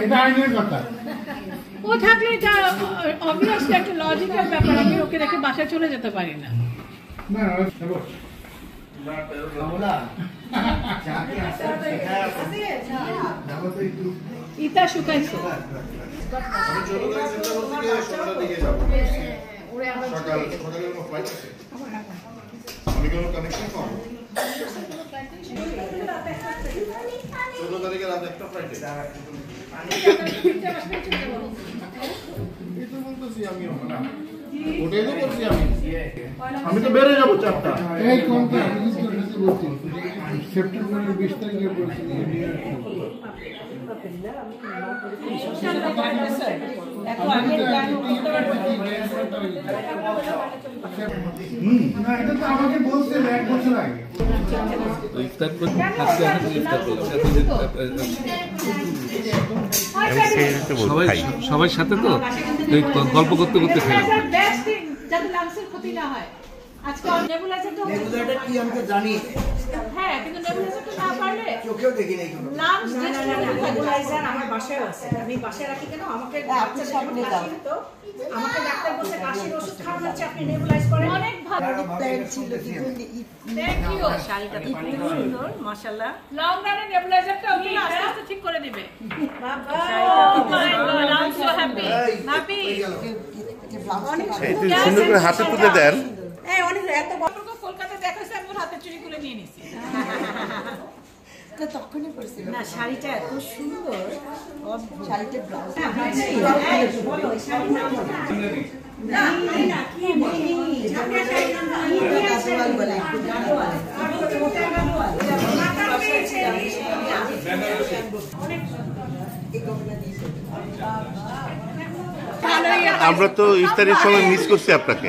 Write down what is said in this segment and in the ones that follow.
এটা আইনের কথা। ও থাকলে এটা অবভিয়াসলি একটা লজিক্যাল ব্যাপার, আমি ওকে রেখে বাসায় চলে যেতে পারি না। না ইটা শুকাইছো আমি তো বেড়ে যাবো চারটা। এই কোনটা বলছি সেপ্টেম্বরের 20 তারিখে বলছি আমাকে বলছে 1 বছর আগে সবার সাথে তো গল্প করতে করতে খেলাম। যাতে লাংসের ক্ষতি না হয়। আজকে নেবুলাইজারটা কি আমি তো জানি। হ্যাঁ, কিন্তু নেবুলাইজারটা না পারলে চোখেও দেখি নাই কোনো। লাংস নেবুলাইজার আমার বাসায় আছে। আমি বাসায় রাখি কেন? আমাকে আপনি সামনে দাও তো। আমাকে ডাক্তার বলছে কাশির ওষুধ খাওয়ানো হচ্ছে, আপনি নেবুলাইজ করেন। অনেক ভালো প্ল্যান ছিল কিন্তু থ্যাংক ইউ। শাড়িটা তো খুব সুন্দর মাশাআল্লাহ। লং রানে নেবুলাইজারটা ওকে আস্তে আস্তে ঠিক করে দিবে। বাবা I am so happy. Happy. এই তুই সুন্দর করে হাতে তুলে দেন। এই অনেক এত বড় কলকাতায় দেখাইছে, আমি ওর হাতে চুরি করে নিয়ে নিছি। তো তখনই পড়ছিল না, শাড়িটা এত সুন্দর। শাড়িটা ব্লাউজ বলো শাড়ি না না কি বলি ঝাপিয়া শাড়ি না গাদোয়াল বলে গাদোয়াল ছোটা গাদোয়াল মাথা পেয়েছে অনেক এই গহনা দিয়েছে। আমরা তো ইফতারের সময় মিস করছি আপনাকে।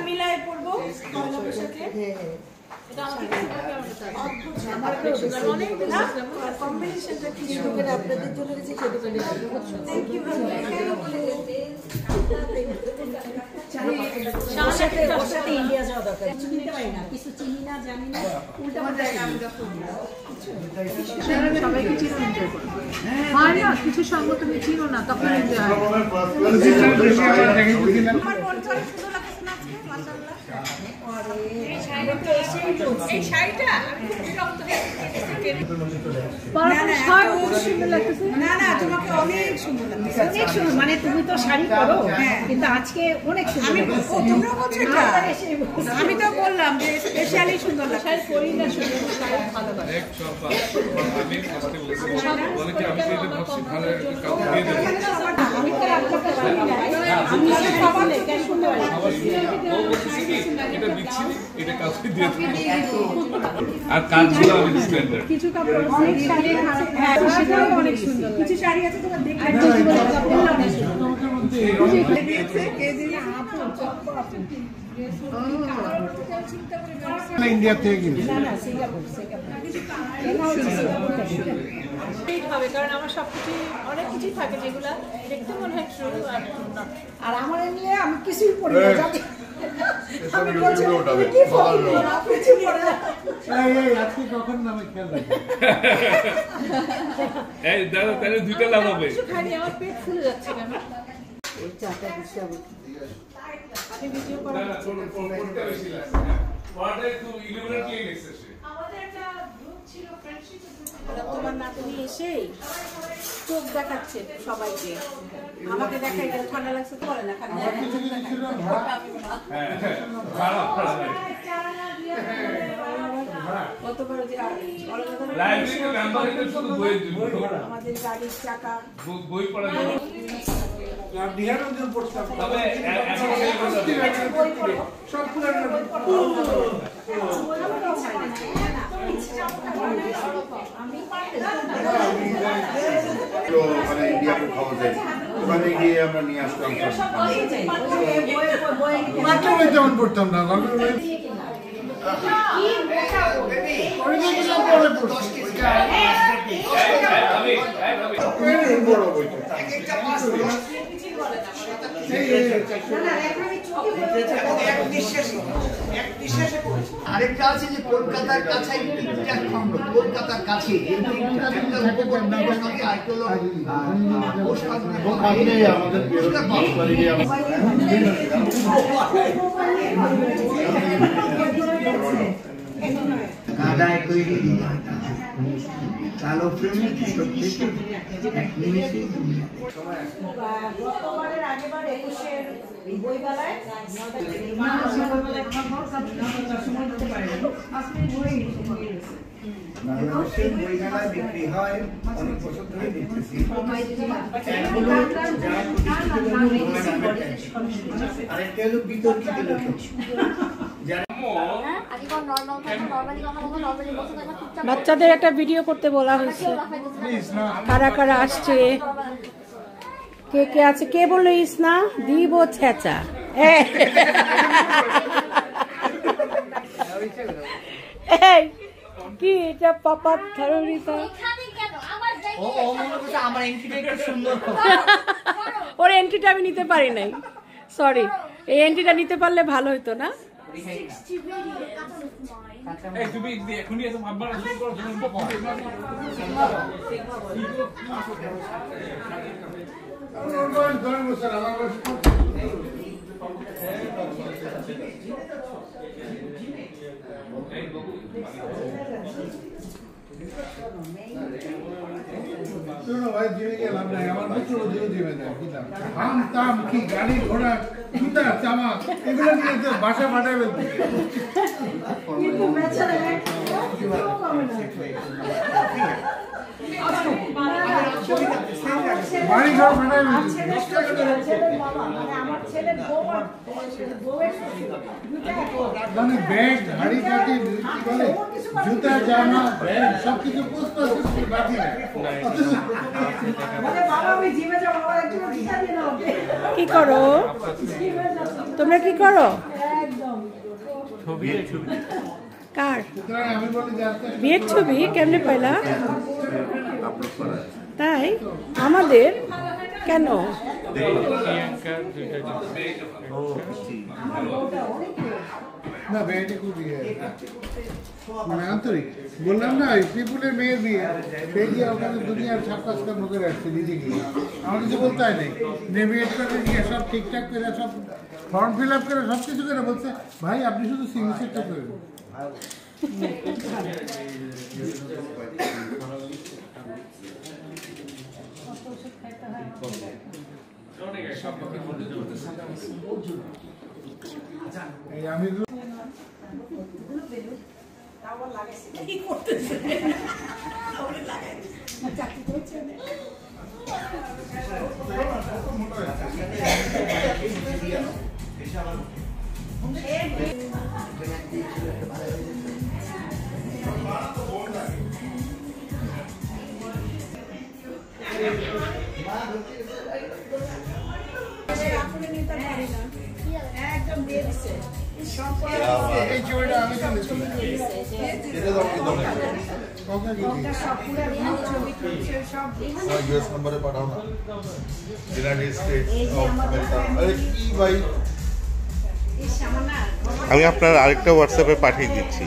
মিলাই পড়বো ইন্ডিয়া যাওয়া দরকার। কিছু নিতে পারি না, কিছু চিনি না, জানি না, উল্টা সবাইকে চিনো, এনজয় করো। হয় না কিছু সঙ্গ তুমি চিনো না, তখন এনজয় হয়। মানে তুমি তো শাড়ি পরো, কিন্তু আজকে অনেক সুন্দর। আমি তো বললাম যে স্পেশালি সুন্দর লাগে। শাড়ি পরি না, সুন্দর ভালো লাগে। আর কাজগুলো কিছু কাপড় অনেক শাড়ি সেটাও অনেক সুন্দর। কিছু শাড়ি আছে তোমার দেখলে ইন্ডিয়া থেকে কিনছি। হবে কারণ আমার সবকিছু অনেক কিছুই থাকে যেগুলো দেখতে মনে হয় ট্রু আর আমার নিয়ে আমি কিছুই পড়ি না। আজকে কখন নামে খেয়াল রাখি। এই দাদা তাহলে দুইটা লাভ হবে। খালি আমার পেট ফুলে যাচ্ছে কেন? ওই চাটা দিচ্ছি আমি ভিডিও করা হচ্ছে। আমাদের একটা গ্রুপ ছিল, ফ্রেন্ডশিপ গ্রুপ। তোমার নাতনি এসেই চোখ দেখাচ্ছে সবাইকে, আমাকে দেখাই গেল ঠান্ডা লাগছে তো বলে না খালি আমাদের গাড়ির চাকা বই পড়া ইন্ডিয়াকে খাওয়া যায়, ওখানে গিয়ে আমরা নিয়ে আসতাম। যেমন পড়তাম না আমি আরেকটা আছে যে কলকাতার কাছে কলকাতার কাছে কাদায় তৈরি কালো প্রেমে এক নিমেষে গতবারের আগেবার 21-এর বইমেলায় বাংলাদেশের বইমেলায় বিক্রি হয় অনেক বছর ধরে দেখতেছি আরেকটা হলো বিতর্কিত লেখক বাচ্চাদের একটা ভিডিও করতে বলা হয়েছে কারা কারা আসছে কে কে আছে কে বললো ইসনা দিব ছেঁচা এই কি এটা পাপার ধরনিতা ওর এন্ট্রিটা আমি নিতে পারি নাই সরি এই এন্ট্রিটা নিতে পারলে ভালো হতো না सुनो भाई जीवे के लाभ नहीं हमारे बच्चों को जीव जीवे जाए कितना हम ताम की गाड़ी घोड़ा जूता चामा एगुलो निये तो भाषा फाटाय बेलते কিন্তু বেচারা বাড়ি ঘর ফাটায় বেলতে আমার ছেলে মানে ব্যাগ গাড়ি কাটি কি বলে জুতা জামা ব্যাগ সব কিছু পোস্ট করতে বাকি না কি করো তোমরা কি করো কার বিয়ের ছবি কেমনে পাইলা তাই আমাদের কেন না বেটি খুব বিয়ে মানে আন্তরিক বললাম না পিপুলের মেয়ের বিয়ে সেই যে ওখানে দুনিয়ার ৫-৫টা লোকের আসছে নিজে গিয়ে আমার কিছু বলতে হয় নাই নেভিয়েট করে নিয়ে সব ঠিকঠাক করে সব ফর্ম ফিল আপ করে সব কিছু করে বলছে ভাই আপনি শুধু সিগনেচারটা করে আমি একদম দিয়ে দিছে আমি আপনার আরেকটা হোয়াটসঅ্যাপে পাঠিয়ে দিচ্ছি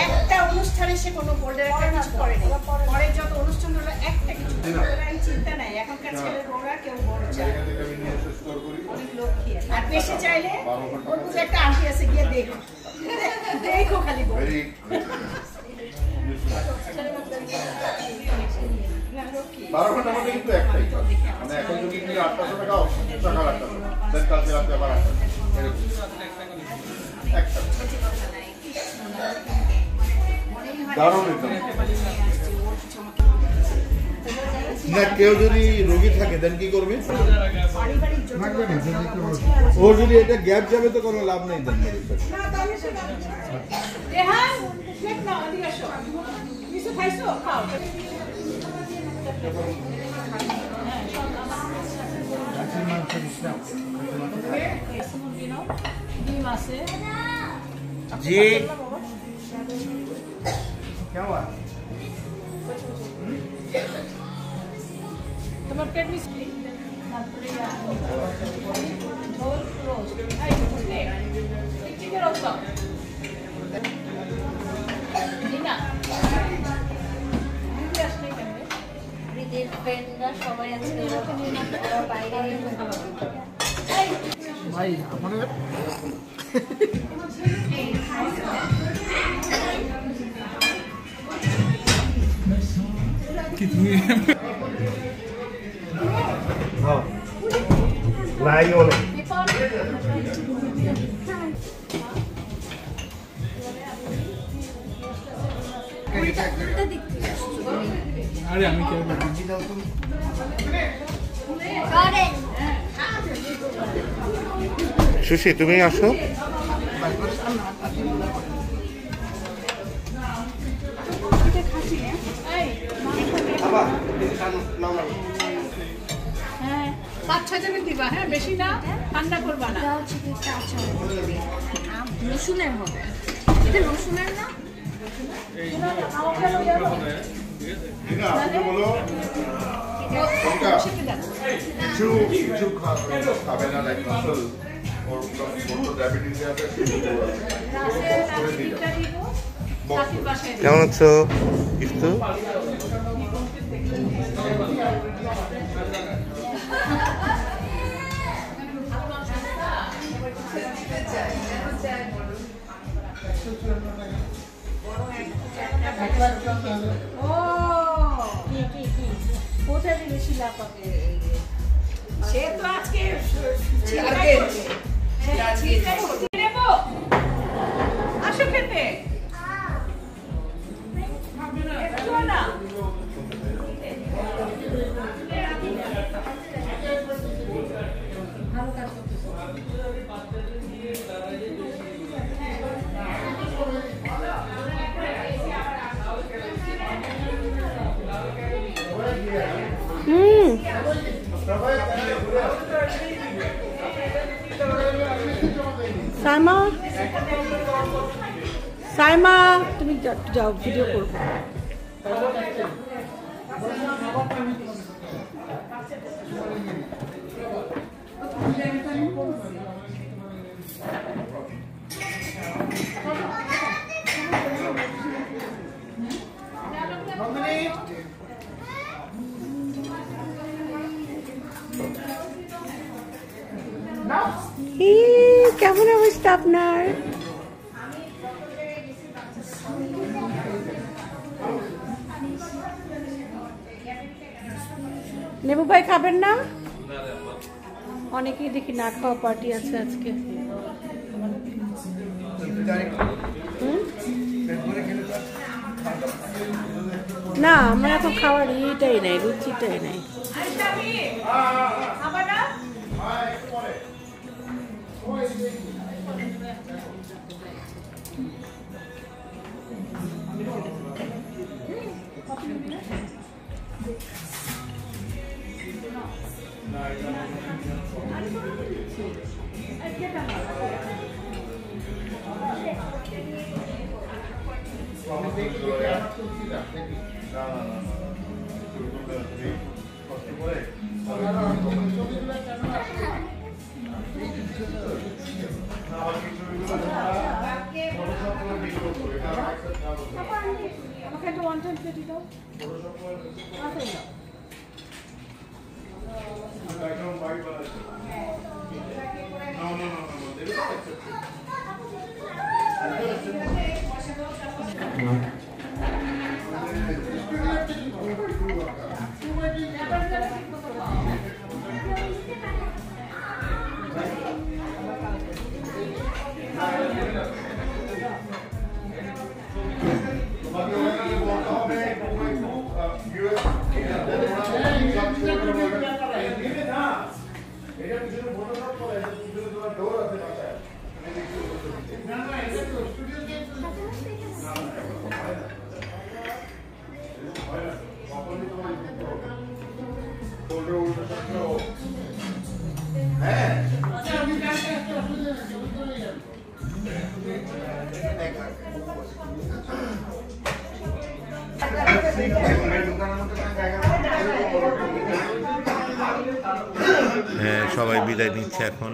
একটা অনুষ্ঠানে সে কোনো গোল্ডের একটা কিছু করেনি পরে যত অনুষ্ঠান হলো একটা কিছু চিন্তা নাই এখনকার ছেলে বড়রা কেউ বড় চায় অনেক লক্ষ্মী আর বেশি চাইলে ওর বুঝে একটা আন্টি আছে গিয়ে দেখো দেখো খালি কিন্তু একটাই মানে এখন যদি ৮০০ টাকা সকাল ৮টা কালকে রাতে আবার ৮টা না কেউ যদি রোগী থাকে দেন কি করবে ওর যদি এটা গ্যাপ যাবে তো কোনো লাভ নেই দেন যে তোমার পেট মিষ্টি চিকেন রোস্ট সবাই আছে বাইরে ভাই আমাদের আরে আমি কেন সুশি তুমি আসো। হ্যাঁ 5-6 জনের দিবা, হ্যাঁ বেশি না, ঠান্ডা করবা না। রসুনের হবে, এটা রসুনের না? কিছু খাবে না, লাইক মাসল ওর ডায়াবেটিস আছে। কেমন আছো ইফতু? সে তো আজকে আসো খেতে না। সাইমা, সাইমা তুমি যাও, ভিডিও করবো। কেমন অবস্থা আপনার? নেবু ভাই খাবেন না? অনেকেই দেখি না খাওয়া পার্টি আছে আজকে। না আমার এখন খাওয়ার ইটাই নাই, রুচিটাই নাই। হ্যাঁ, সবাই বিদায় নিচ্ছে এখন।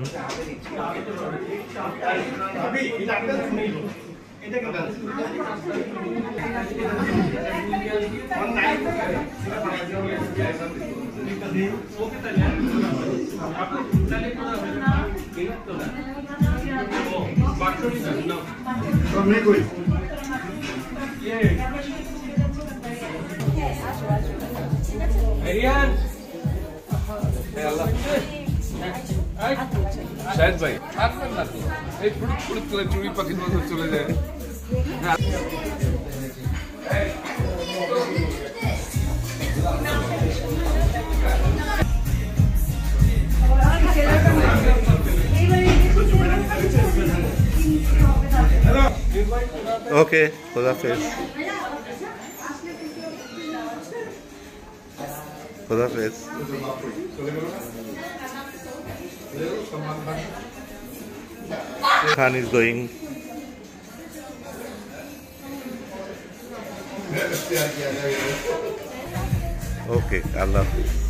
শাহেদ ভাই থাকবেন না তো, এই ফুড়ুক ফুড়ুক করে চুড়ি পাখির মতো চলে যায়। ওকে, খোদাফেজ। খোদাফেজ। Khan is going. Okay, Allah Hafiz.